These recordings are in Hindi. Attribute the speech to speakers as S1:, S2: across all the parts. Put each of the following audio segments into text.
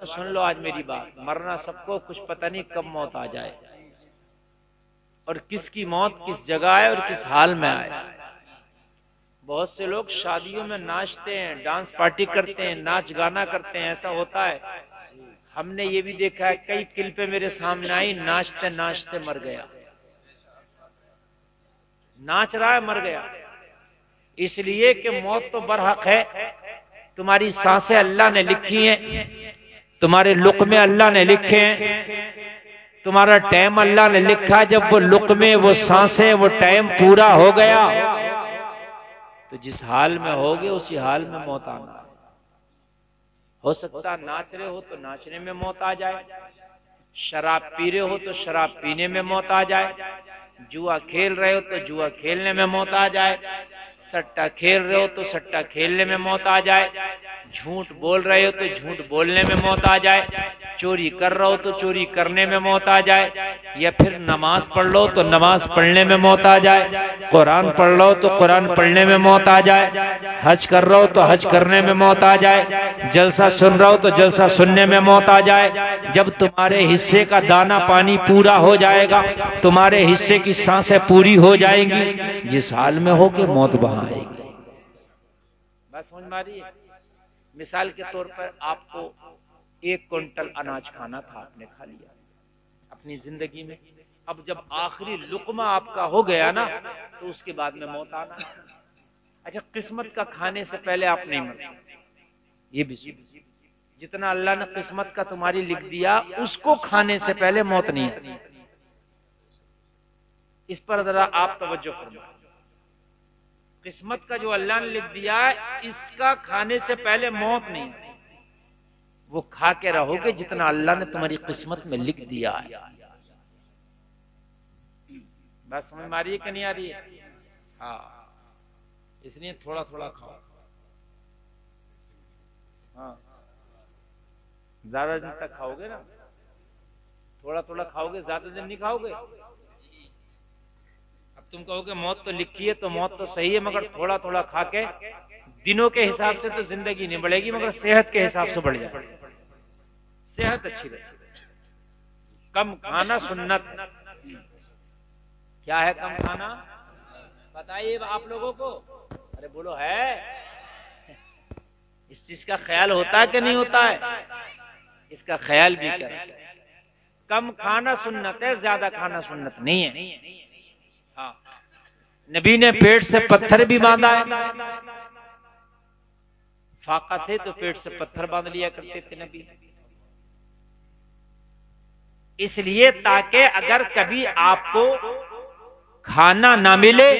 S1: सुन लो आज मेरी बात, मरना सबको, कुछ पता नहीं कब मौत आ जाए और किसकी मौत किस जगह आए और किस हाल में आए। बहुत से लोग शादियों में नाचते हैं, डांस पार्टी करते हैं, नाच गाना करते हैं, ऐसा होता है। हमने ये भी देखा है, कई क्लिपें मेरे सामने आई, नाचते नाचते मर गया, नाच रहा है मर गया। इसलिए कि मौत तो बरहक है, तुम्हारी सांसें अल्लाह ने लिखी हैं, तुम्हारे लुक़मे अल्लाह ने लिखे हैं, तुम्हारा टाइम अल्लाह ने लिखा। जब वो लुक़मे, वो सांसें, वो टाइम पूरा हो गया तो जिस हाल में होगे उसी हाल में मौत आना है। हो सकता नाच रहे हो तो नाचने में मौत आ जाए, शराब पी रहे हो तो शराब पीने में मौत आ जाए, जुआ खेल रहे हो तो जुआ खेलने में मौत आ जाए, सट्टा खेल रहे हो तो सट्टा खेलने में मौत आ जाए, झूठ बोल रहे हो तो झूठ बोलने में मौत आ जाए, चोरी कर रहे हो तो चोरी करने में मौत आ जाए, या फिर नमाज पढ़ लो तो नमाज पढ़ने में मौत आ जाए, कुरान पढ़ लो तो कुरान पढ़ने में मौत आ जाए, हज कर रहे हो तो हज करने में मौत आ जाए, जलसा सुन रहे हो तो जलसा सुनने में मौत आ जाए। जब तुम्हारे हिस्से का दाना पानी पूरा हो जाएगा, तुम्हारे हिस्से की सांसें पूरी हो जाएंगी, जिस हाल में हो के मौत वहां आएगी। बस समझ में आ रही है? मिसाल के तौर पर आपको 1 क्विंटल अनाज खाना था, आपने खा लिया अपनी जिंदगी में। अब जब आखिरी लुकमा आपका हो गया ना, तो उसके बाद में मौत आना। अच्छा, किस्मत का खाने से पहले आप नहीं मर सकते, ये भी जितना अल्लाह ने किस्मत का तुम्हारी लिख दिया, उसको खाने से पहले मौत नहीं आ सकती। इस पर जरा आप तवज्जो फरमाएं। किस्मत का जो अल्लाह ने लिख दिया है, इसका खाने से पहले मौत नहीं आ सकती। वो खा के रहोगे जितना अल्लाह ने तुम्हारी किस्मत में लिख दिया है। बात समझ में आ रही है कि नहीं आ रही है? हाँ, इसलिए थोड़ा थोड़ा खाओ। हाँ, ज्यादा दिन तक खाओगे ना, थोड़ा थोड़ा खाओगे, ज्यादा दिन नहीं खाओगे। अब तुम कहोगे मौत तो लिखी है, तो मौत तो सही है, मगर थोड़ा थोड़ा खा के दिनों के हिसाब से तो जिंदगी नहीं बढ़ेगी, मगर सेहत के हिसाब से बढ़ जाए, सेहत अच्छी रहे। कम खाना सुन्नत है। क्या है कम खाना? बताइए आप लोगों को। अरे बोलो, है? इस चीज का ख्याल होता है कि नहीं होता है? इसका ख्याल भी करें। कम खाना सुन्नत है, ज्यादा खाना सुन्नत नहीं है। हाँ, नबी ने पेट से पत्थर भी बांधा है। फाका थे तो पेट से पत्थर बांध लिया करते थे नबी, इसलिए ताकि अगर कभी आपको खाना ना मिले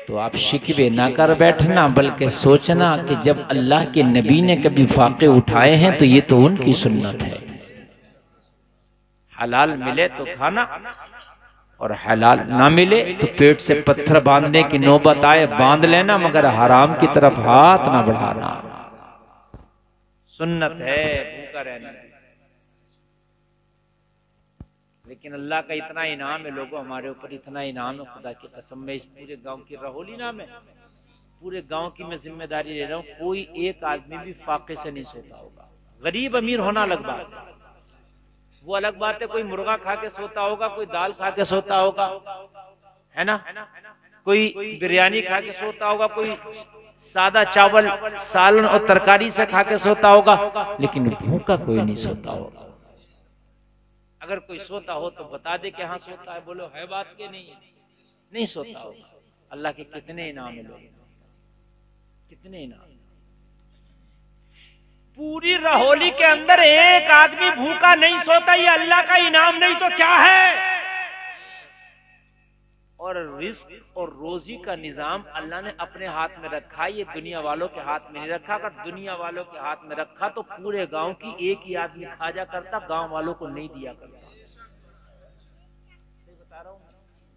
S1: तो आप शिकवे ना कर बैठना, बल्कि सोचना कि जब अल्लाह के नबी ने कभी फाके उठाए हैं तो ये तो उनकी सुन्नत है। हलाल मिले तो खाना, और हलाल ना मिले तो पेट से पत्थर बांधने की नौबत आए बांध लेना, मगर हराम की तरफ हाथ ना बढ़ाना। सुन्नत है भूखा रहना। लेकिन अल्लाह का इतना इनाम है लोगों, हमारे ऊपर इतना इनाम है, खुदा की कसम। में इस पूरे गांव की रहोली नाम है, पूरे गांव की मैं जिम्मेदारी ले रहा हूँ, कोई एक आदमी भी फाके से नहीं सोता होगा। गरीब अमीर होना अलग बात है, वो अलग बात है। कोई मुर्गा खा के सोता होगा, कोई दाल खा के सोता होगा, है ना, कोई बिरयानी खा के सोता होगा, कोई सादा चावल सालन और तरकारी से खा के सोता होगा, लेकिन भूखा कोई नहीं सोता होगा। अगर कोई सोता हो तो बता दे कि हाँ सोता है, बोलो है बात के नहीं सोता होगा। अल्लाह के कितने इनाम है लोग, कितने इनाम। पूरी रहोली के अंदर एक आदमी भूखा नहीं सोता, ये अल्लाह का इनाम नहीं तो क्या है? और रिस्क और रोजी का निजाम अल्लाह ने अपने हाथ में रखा, ये दुनिया वालों के हाथ में नहीं रखा। अगर दुनिया वालों के हाथ में रखा तो पूरे गांव की एक ही आदमी खा जा करता, गांव वालों को नहीं दिया करता। बता रहा हूं,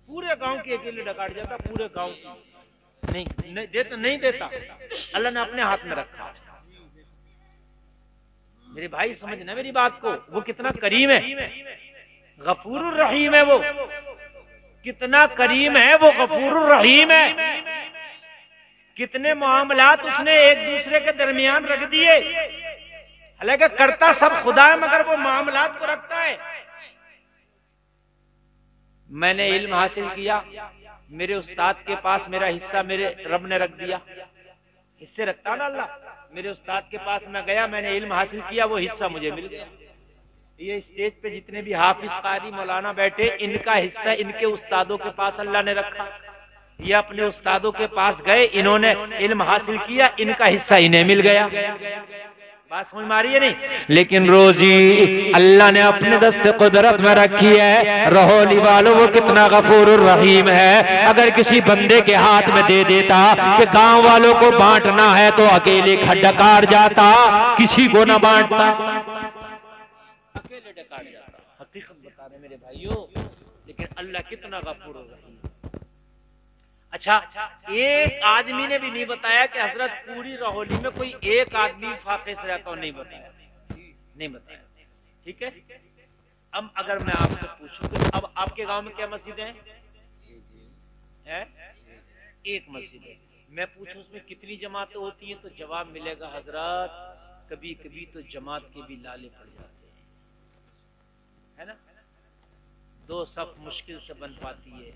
S1: पूरे गांव की अकेले डकाट जाता, पूरे गांव की नहीं देता। अल्लाह ने अपने हाथ में रखा। मेरे भाई समझना मेरी बात को, वो कितना करीम है, गफूरुर रहीम है। वो कितना करीम है, वो गफूरुर रहीम है। कितने मामलात उसने एक दूसरे के दरमियान रख दिए। हालांकि करता सब खुदा है मगर वो मामलात को रखता है। मैंने इल्म हासिल किया, मेरे उस्ताद के पास मेरा हिस्सा मेरे रब ने रख दिया। हिस्से रखता ना अल्लाह। मेरे उस्ताद के पास मैं गया, मैंने इल्म हासिल किया, वो हिस्सा मुझे मिल गया। ये स्टेज पे जितने भी हाफिज कारी मौलाना बैठे, इनका हिस्सा इनके उस्तादों के पास अल्लाह ने रखा। ये अपने उस्तादों के पास गए, इन्होंने इल्म हासिल किया, इनका हिस्सा इन्हें मिल गया। बात समझ में आ रही है नहीं? लेकिन रोजी अल्लाह ने अपने दस्ते कुदरत में रखी है। रहोली वालों, वो कितना गफूरुर रहीम है। अगर किसी बंदे के हाथ में दे देता कि गांव वालों को बांटना है तो अकेले डकार जाता, किसी को ना बांटता, अकेले डकार जाता। हकीकत बता रहे मेरे भाइयों, लेकिन अल्लाह कितना गफूरुर रहीम। अच्छा, एक आदमी ने भी नहीं बताया कि हजरत पूरी रहोली में कोई एक आदमी फाके से रहता हो, नहीं बताया, नहीं बताया। ठीक है, अब अगर मैं आपसे पूछूं कि अब आपके गांव में क्या मस्जिदें हैं? एक मस्जिद है। मैं पूछूं उसमें कितनी जमातें होती हैं, तो जवाब मिलेगा हजरत कभी कभी तो जमात के भी लाले पड़ जाते हैं, है ना। दो सफ मुश्किल से बन पाती है।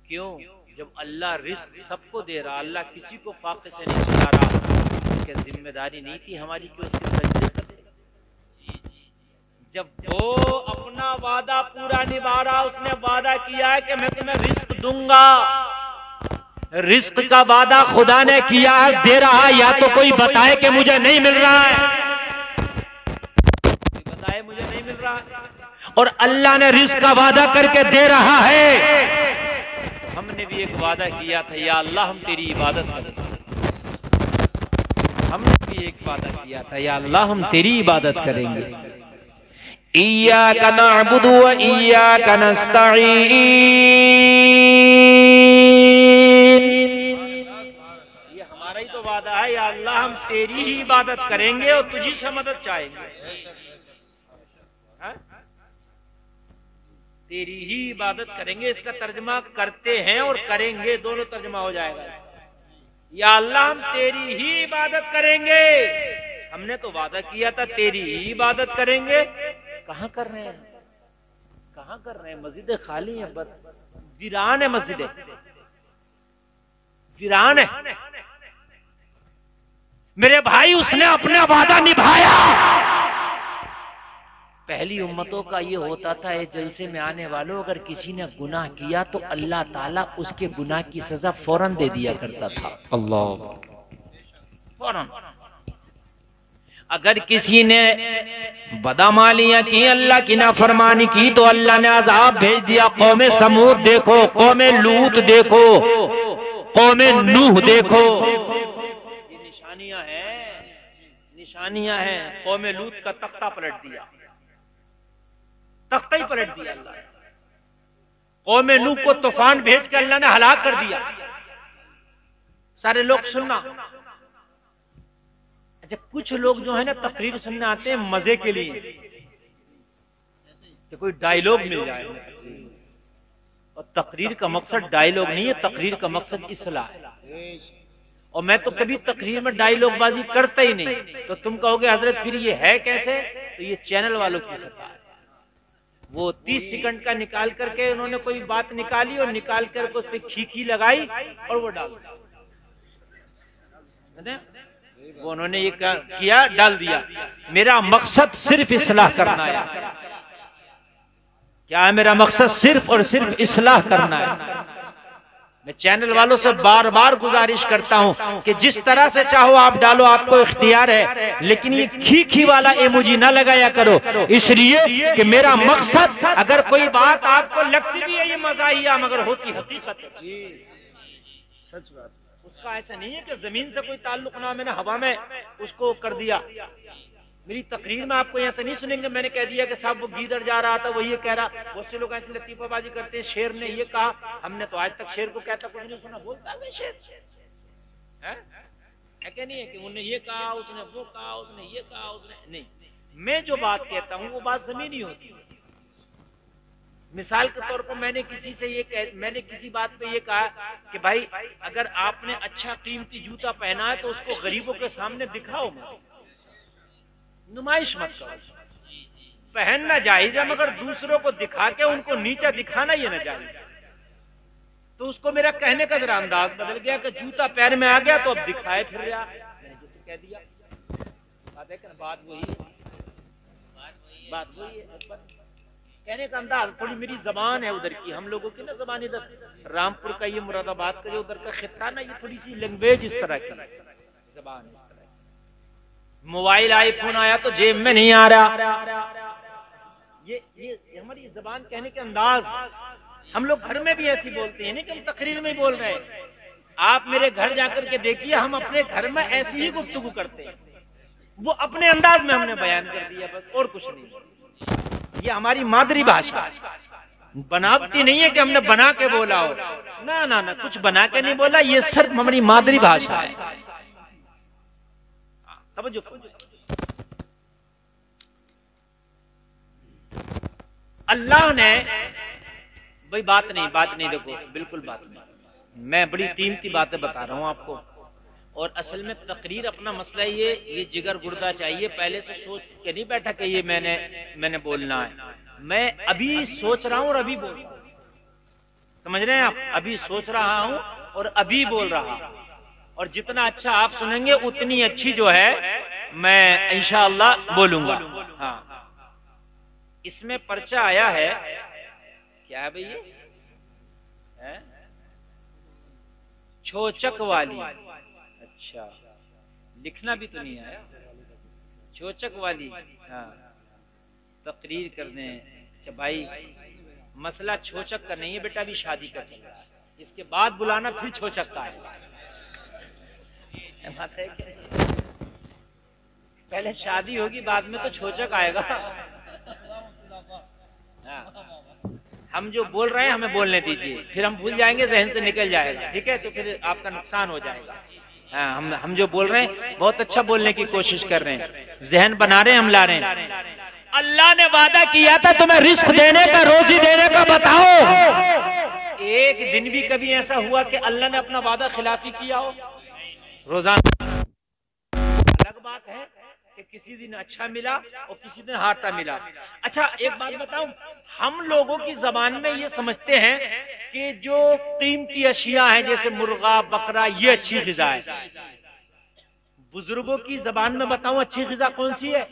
S1: क्यों? जब अल्लाह रिस्क सबको दे रहा, अल्लाह किसी को फाके से नहीं सुना रहा, क्या जिम्मेदारी नहीं थी हमारी कि उसके सजदे करते? जब वो अपना वादा पूरा निभा रहा, उसने वादा किया है कि मैं तुम्हें रिस्क दूंगा, रिस्क का वादा खुदा ने किया है, दे रहा, या तो कोई बताए कि मुझे नहीं मिल रहा है, बताए मुझे नहीं मिल रहा है, और अल्लाह ने रिस्क का वादा करके दे रहा है। हमने भी एक वादा किया था, या अल्लाह हम तेरी इबादत करेंगे। हमने भी एक वादा किया था, या अल्लाह हम तेरी इबादत करेंगे। इय्याका नअबुदु व इय्याका नस्तईन, ये हमारा ही तो वादा है, या अल्लाह हम तेरी ही इबादत करेंगे और तुझी से मदद चाहेंगे। तेरी ही इबादत करेंगे, इसका तर्जमा करते हैं और करेंगे, दोनों तर्जमा हो जाएगा इसका। या अल्लाह हम तेरी ही इबादत करेंगे, हमने तो वादा किया था तेरी ही इबादत करेंगे। कहाँ कर रहे हैं, कहाँ कर रहे हैं? मस्जिदें खाली हैं, वीरान है, मस्जिदें वीरान है। मेरे भाई, उसने अपना वादा निभाया। पहली उम्मतों का ये होता था, इस जलसे में आने वालों, अगर किसी ने गुनाह किया तो अल्लाह ताला उसके गुनाह की सजा फौरन दे दिया करता था। अल्लाह, फौरन। अगर किसी ने बदअमालियां की, अल्लाह की नाफरमानी की, तो अल्लाह ने अज़ाब भेज दिया। कौमे समूद देखो, कौमे लूत देखो, कौमे नूह देखो, ये निशानियां हैं, निशानियां हैं। कौमे लूत का तख्ता पलट दिया, तख्ता ही पलट दिया अल्लाह। कौमे नूह को तूफान भेज कर अल्लाह ने हलाक कर दिया। सारे लोग सुनना। अच्छा, कुछ लोग जो है ना तकरीर सुनने आते हैं मजे के लिए, कि कोई डायलॉग मिल जाए, और तकरीर का मकसद डायलॉग नहीं है, तकरीर का मकसद इस्लाह है। और मैं तो कभी तकरीर में डायलॉग बाजी करता ही नहीं। तो तुम कहोगे हजरत फिर ये है कैसे? तो ये चैनल वालों की खता है। वो 30 सेकंड का निकाल करके उन्होंने कोई बात निकाली और निकाल करके उस पर खीखी लगाई और वो डाल दिया। वो उन्होंने ये किया, डाल दिया। मेरा मकसद सिर्फ इस्लाह करना है। क्या है मेरा मकसद? सिर्फ और सिर्फ इस्लाह करना है। मैं चैनल वालों से बार बार गुजारिश करता हूं कि जिस तरह से चाहो आप डालो, आपको इख्तियार है, लेकिन ये खी वाला इमोजी ना लगाया करो, इसलिए कि मेरा मकसद, अगर कोई बात आपको लगती भी है ये मज़ाहिया मगर होती हकीकत है, सच बात, उसका ऐसा नहीं है कि जमीन से कोई ताल्लुक ना, मैंने हवा में उसको कर दिया। मेरी तकरीर में आपको ऐसा नहीं सुनेंगे मैंने कह दिया कि साहब वो गीदड़ जा रहा था, वो ये कह रहा। बहुत से लोग ऐसे लतीफाबाजी करते हैं, शेर ने ये कहा, हमने तो आज तक शेर को कहता कुछ नहीं सुना। बोलता है शेर है क्या? नहीं है कि उन्होंने ये कहा, उसने वो कहा, उसने ये कहा, उसने नहीं। मैं जो बात कहता हूँ वो बात जमीनी होती है। मिसाल के तौर पर मैंने किसी बात पे ये कहा कि भाई अगर आपने अच्छा कीमती जूता पहना है तो उसको गरीबों के सामने दिखाओ मत। नुमाइश मत करो। पहनना जायज है, मगर दूसरों को दिखा के उनको नीचा दिखाना ये ना जायज। तो उसको मेरा कहने का जरा अंदाज बदल गया कि जूता पैर में आ गया तो अब दिखाए फिर रहा। मैंने जैसे कह दिया, बात वही है। कहने का अंदाज, थोड़ी मेरी जबान है उधर की, हम लोगों की ना जबान इधर रामपुर का, ये मुरादाबाद का जो उधर का खित्ता ना, ये थोड़ी सी लैंग्वेज इस तरह की जबान इस तरह की। मोबाइल आईफोन आया तो जेब में नहीं आ रहा, ये हमारी जबान कहने के अंदाज। हम लोग घर में भी ऐसी बोलते हैं, नहीं कि हम तकरीर में बोल रहे हैं। आप मेरे घर जाकर के देखिए, हम अपने घर में ऐसी ही गुफ्तगू करते हैं, वो अपने अंदाज में हमने बयान कर दिया, बस और कुछ नहीं। ये हमारी मादरी भाषा है, बनावटी नहीं है कि हमने बना के बोला हो, ना ना ना, कुछ बना के नहीं बोला, ये सिर्फ हमारी मादरी भाषा है। तवज्जो। अल्लाह ने भाई बात नहीं देखो, बिल्कुल बात नहीं। मैं बड़ी कीमती बातें बता रहा हूं आपको, और असल में तकरीर अपना मसला ये जिगर गुर्दा चाहिए। पहले से सोच के नहीं बैठा कि ये मैंने बोलना है। मैं अभी सोच रहा हूं और अभी बोल रहा हूं, समझ रहे हैं आप? अभी सोच रहा हूं और अभी बोल रहा हूं, और जितना अच्छा आप सुनेंगे उतनी अच्छी जो है मैं इंशाअल्लाह बोलूंगा। हाँ, इसमें पर्चा आया है, क्या है भाई ये? छोचक वाली। अच्छा, लिखना भी तो नहीं आया। छोचक वाली, हाँ, तकरीर करने। अच्छा भाई, मसला छोचक का नहीं है बेटा, अभी शादी का चल रहा है, इसके बाद बुलाना फिर छोचक का आएगा। पहले शादी होगी, बाद में तो छोचक आएगा। हम जो बोल रहे हैं हमें बोलने दीजिए, फिर हम भूल जाएंगे, जहन से निकल जाएगा, ठीक है? तो फिर आपका नुकसान हो जाएगा। हाँ, हम जो बोल रहे हैं बहुत अच्छा बोलने की कोशिश कर रहे हैं, जहन बना रहे हैं, हम ला रहे हैं। अल्लाह ने वादा किया था तुम्हें रिस्क देने का, रोजी देने का, बताओ एक दिन भी कभी ऐसा हुआ कि अल्लाह ने अपना वादा खिलाफी किया हो? रोजाना। अलग बात है कि किसी दिन अच्छा मिला और किसी दिन हारता मिला। अच्छा, एक बात बताऊं, हम लोगों की जबान में ये समझते हैं कि जो कीमती अशिया है जैसे मुर्गा बकरा, ये अच्छी ग़िज़ा है। बुजुर्गों की जबान में बताऊं अच्छी ग़िज़ा कौन सी है?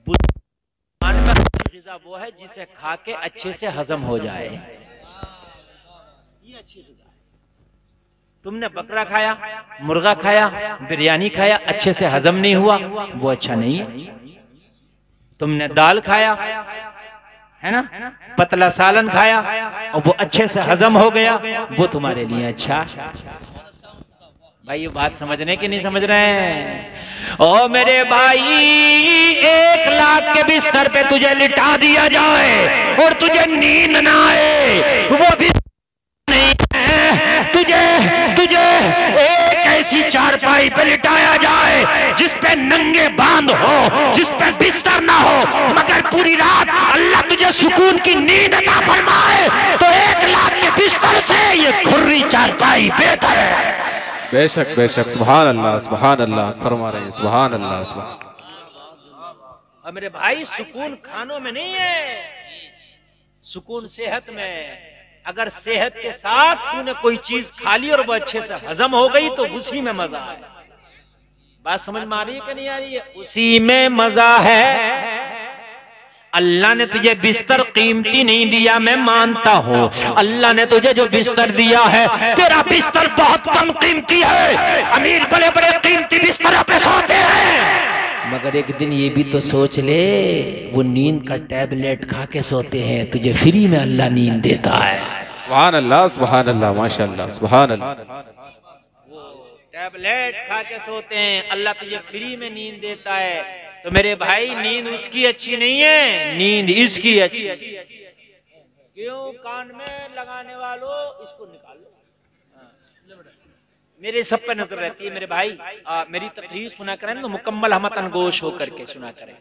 S1: जबान में अच्छी ग़िज़ा वो है जिसे खा के अच्छे से हजम हो जाए, ये अच्छी ग़िज़ा। तुमने बकरा खाया, मुर्गा खाया, बिरयानी खाया, अच्छे से हजम नहीं हुआ, वो अच्छा नहीं है। तुमने दाल खाया है ना, पतला सालन खाया और वो अच्छे से हजम हो गया, वो तुम्हारे लिए अच्छा। भाई ये बात समझने की नहीं समझ रहे हैं? ओ मेरे भाई, 1 लाख के बिस्तर पे तुझे लिटा दिया जाए और तुझे नींद ना आए, वो भी तुझे एक ऐसी चारपाई पे लिटाया जाए जिस पे नंगे बांध हो, जिस पे बिस्तर ना हो, मगर पूरी रात अल्लाह तुझे सुकून की नींद अता फरमाए, तो 1 लाख के बिस्तर से ये खुर्री चारपाई बेहतर है।
S2: बेशक बेशक, सुभान अल्लाह फरमा रहे हैं, सुभान अल्लाह, सुभान।
S1: मेरे भाई, सुकून खानों में नहीं है, सुकून सेहत में। अगर सेहत के साथ तूने कोई चीज खा ली और वो अच्छे से हजम हो गई तो उसी में मजा है। बात समझ में आ रही है कि नहीं आ रही है? उसी में मजा है। अल्लाह ने तुझे बिस्तर कीमती नहीं दिया, मैं मानता हूँ। अल्लाह ने तुझे जो बिस्तर दिया है, तेरा बिस्तर बहुत कम कीमती है। अमीर बड़े बड़े कीमती बिस्तरों पे सोते हैं, मगर एक दिन ये भी तो सोच ले, वो नींद का टैबलेट खा के सोते हैं, तुझे फ्री में अल्लाह नींद देता है।
S2: सुभान अल्लाह, माशाअल्लाह, सुभान अल्लाह।
S1: वो टैबलेट खा के सोते हैं, अल्लाह तुझे फ्री में नींद देता है। तो मेरे भाई, नींद उसकी अच्छी नहीं है, नींद इसकी अच्छी। क्यों? कान में लगाने वालों, इसको निकाल लो। मेरे सब पे नजर रहती है मेरे भाई। मेरी तकरीर सुना करें तो मुकम्मल हमतन गोश होकर के सुना करें।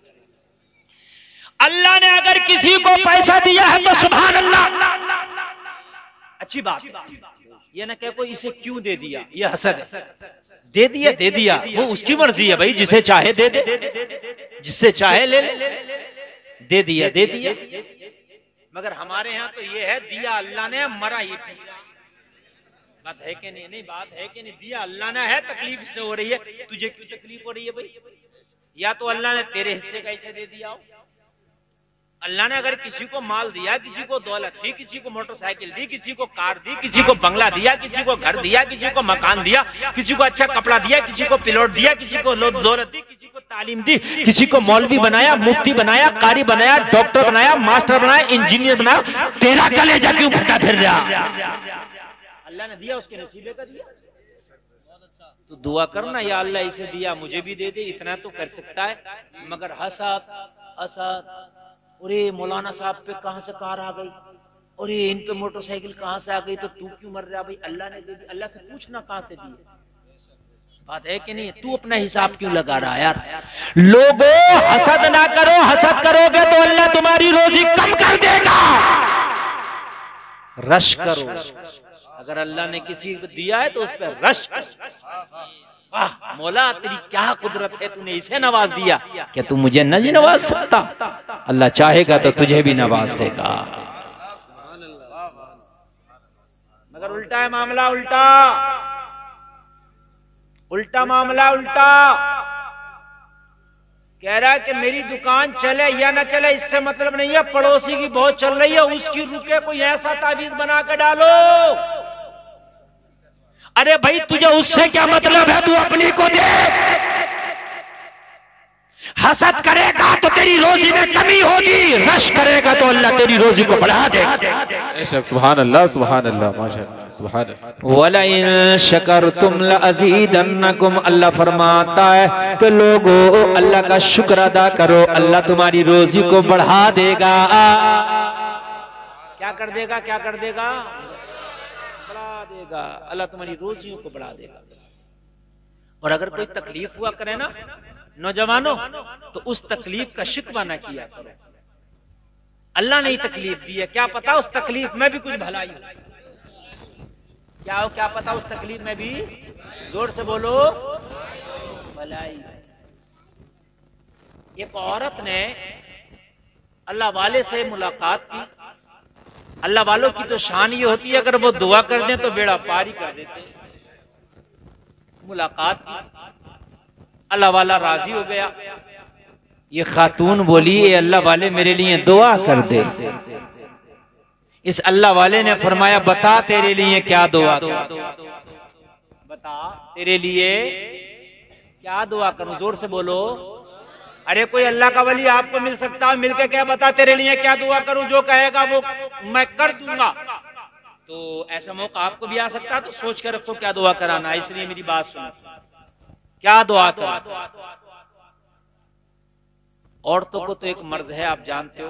S1: अल्लाह ने अगर किसी को पैसा दिया है तो सुभान अल्लाह, अच्छी बात है। ये ना कह कोई इसे क्यों दे दिया, ये हसद है। दे दिया, वो उसकी मर्जी है भाई, जिसे चाहे दे दे, जिससे चाहे ले ले, दे दिया। मगर हमारे यहाँ तो ये है, दिया अल्लाह ने, मरा ये बात है कि नहीं? नहीं बात है कि नहीं? दिया अल्लाह ने है, तकलीफ से हो रही है, तुझे क्यों तकलीफ हो रही है भाई? या तो अल्लाह ने तेरे हिस्से का ऐसे दे दिया हो। अल्लाह ने अगर किसी को माल दिया, किसी को दौलत दी, किसी को मोटरसाइकिल दी, किसी को कार दी, किसी को बंगला दिया, किसी को घर दिया, किसी को मकान दिया, किसी को अच्छा कपड़ा दिया, किसी को पिलोट दिया, किसी को दौलत दी, किसी को तालीम दी, किसी को मौलवी बनाया, मुफ्ती बनाया, कारी बनाया, डॉक्टर बनाया, मास्टर बनाया, इंजीनियर बनाया, तेरा कलेजा क्यों फटा फिर रहा? अल्लाह ने दिया, उसके नसीबे का दिया। तो दुआ करना, या अल्लाह इसे दिया मुझे भी दे दे, इतना तो कर सकता है। मगर हसद, अरे मौलाना साहब पे कहां से कार आ गई, और ये इन पे मोटरसाइकिल कहां से आ गई, तो तू क्यों मर रहा? भाई अल्लाह ने दे दी, अल्लाह से पूछना कहां से दी। बात है कि नहीं? तू अपना हिसाब क्यों लगा रहा यार? लोगों हसद ना करो, हसद करोगे तो अल्लाह तुम्हारी रोजी कम कर देगा। रश करो, अगर अल्लाह ने किसी को दिया है तो उस पर रश करो। वाह मौला तेरी क्या कुदरत है, तूने इसे नवाज दिया, क्या तू मुझे नहीं नवाज सकता? अल्लाह चाहेगा तो तुझे भी नवाज देगा। मगर उल्टा है मामला, उल्टा मामला, उल्टा कह रहा है कि मेरी दुकान चले या ना चले इससे मतलब नहीं है, पड़ोसी की बहुत चल रही है, उसकी रुके, कोई ऐसा ताबीज बना के डालो। अरे भाई तुझे उससे क्या मतलब है, तू अपनी को देख। हसद करेगा तो तेरी रोजी में कमी होगी, रश करेगा तो अल्लाह तेरी रोजी को बढ़ा देगा।
S2: सुभान अल्लाह, सुभान अल्लाह, माशाअल्लाह, सुभान अल्लाह।
S1: वलइन शकरतुम लअज़ीदन्नकुम, अल्लाह फरमाता है कि लोगों अल्लाह का शुक्र अदा करो, अल्लाह तुम्हारी रोजी को बढ़ा देगा। क्या कर देगा? क्या कर देगा? बढ़ा देगा। अल्लाह तुम्हारी रोजियों को बढ़ा देगा। और अगर कोई तकलीफ हुआ करे ना नौजवानों, तो उस तकलीफ का शिकवा ना किया करो। अल्लाह ने ही तकलीफ दी है, क्या पता उस तकलीफ में भी कुछ भलाई हो। क्या पता उस तकलीफ में भी, जोर से बोलो, भलाई। एक औरत ने अल्लाह वाले से मुलाकात की। अल्लाह वालों की तो शान ये होती है, अगर वो दुआ कर दें तो बेड़ा पार ही कर देते हैं। मुलाकात की, अल्लाह वाला राजी हो गया। ये खातून बोली, ये अल्लाह वाले मेरे लिए दुआ कर दे। इस अल्लाह वाले ने फरमाया, बता तेरे लिए क्या दुआ करूं, बता तेरे लिए क्या दुआ करूं, जोर से बोलो। अरे कोई अल्लाह का वली आपको मिल सकता है, मिलके क्या बता तेरे लिए क्या दुआ करूं, जो कहेगा वो मैं कर दूंगा। तो ऐसा मौका आपको भी आ सकता है, तो सोच कर रखो क्या दुआ कराना है। इसलिए मेरी बात सुनो, क्या दुआ करो। औरतों को तो एक मर्ज है, आप जानते हो,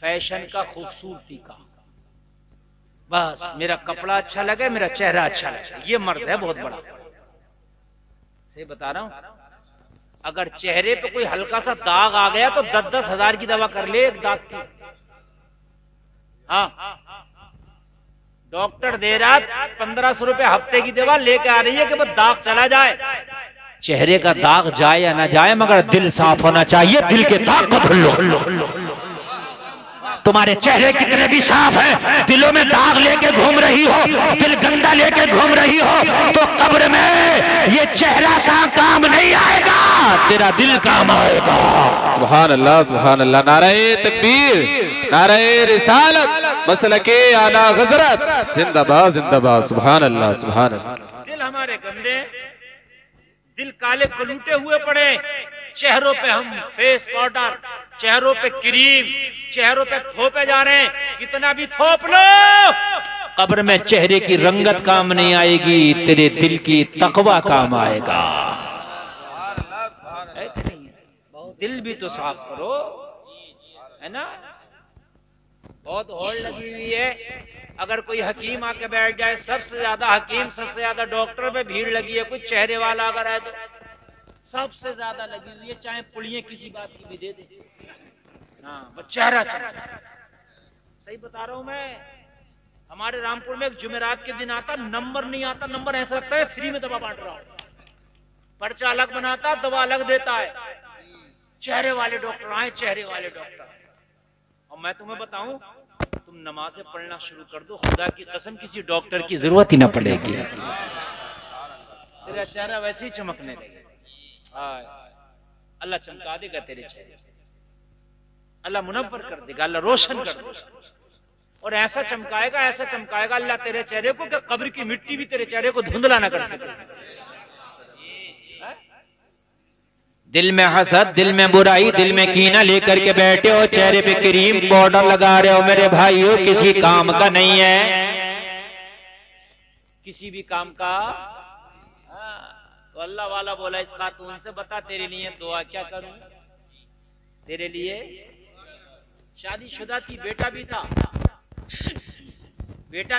S1: फैशन का, खूबसूरती का। बस मेरा कपड़ा अच्छा लगे, मेरा चेहरा अच्छा लगे, ये मर्ज है बहुत बड़ा। सही बता रहा हूं। अगर चेहरे पे कोई हल्का सा दाग आ गया तो 10-10 हजार की दवा कर ले एक दाग की। हाँ, डॉक्टर दे रहा 1500 रुपए हफ्ते की दवा लेके आ रही है कि वो दाग चला जाए। चेहरे का दाग जाए या ना जाए, मगर दिल साफ होना चाहिए। दिल के दाग को धुल लो। तुम्हारे चेहरे कितने भी साफ है, दिलों में दाग लेके घूम रही हो, दिल गंदा लेके घूम रही हो, तो कब्र में ये चेहरा सा काम नहीं आएगा, तेरा दिल काम आएगा।
S2: सुभान अल्लाह, सुभान अल्लाह। नारे तकबीर, नारे रिसालत, मसलके आला हज़रत, जिंदाबाद जिंदाबाद। सुभान अल्लाह, सुभान अल्लाह।
S1: दिल हमारे गंदे, दिल काले कलूटे हुए पड़े, चेहरों पे हम फेस पाउडर, चेहरों पे क्रीम, चेहरों पे थोपे जा रहे हैं। कितना भी थोप लो, कब्र में चेहरे की रंगत काम नहीं आएगी, तेरे दिल की तकवा काम आएगा। दिल भी तो साफ करो, है ना। बहुत होड़ लगी हुई है। अगर कोई हकीम आके बैठ जाए, सबसे ज्यादा हकीम, सबसे ज्यादा डॉक्टर पे भीड़ लगी है। कोई चेहरे वाला अगर है तो सबसे ज्यादा लगी हुई है, चाहे पुड़ियां किसी बात की भी दे दे। हाँ, वो चेहरा चेहरा। सही बता रहा हूं मैं। हमारे रामपुर में एक जुमेरात के दिन आता, नंबर नहीं आता, नंबर ऐसा लगता है फ्री में दवा बांट रहा हूं। पर्चा अलग बनाता, दवा अलग देता है। चेहरे वाले डॉक्टर आए, चेहरे वाले डॉक्टर। और मैं तुम्हें बताऊं, तुम नमाजें पढ़ना शुरू कर दो, खुदा की कसम किसी डॉक्टर की जरूरत ही ना पड़ेगी। तेरा चेहरा वैसे ही चमकने लगेगा। अल्लाह चमका देगा तेरे चेहरे, अल्लाह मुनव्वर कर देगा, अल्लाह रोशन कर देगा। और ऐसा चमकाएगा अल्लाह तेरे चेहरे को कि कब्र की मिट्टी भी तेरे चेहरे को धुंधला ना कर सके। दिल में हसद, दिल में बुराई, दिल में कीना लेकर के बैठे हो, चेहरे पे क्रीम पाउडर लगा रहे हो, मेरे भाइयों किसी काम का नहीं है, किसी भी काम का। तो अल्लाह वाला बोला इस खातून से, बता तेरे लिए दुआ क्या करूं। तेरे लिए शादीशुदा थी, बेटा भी था, बेटा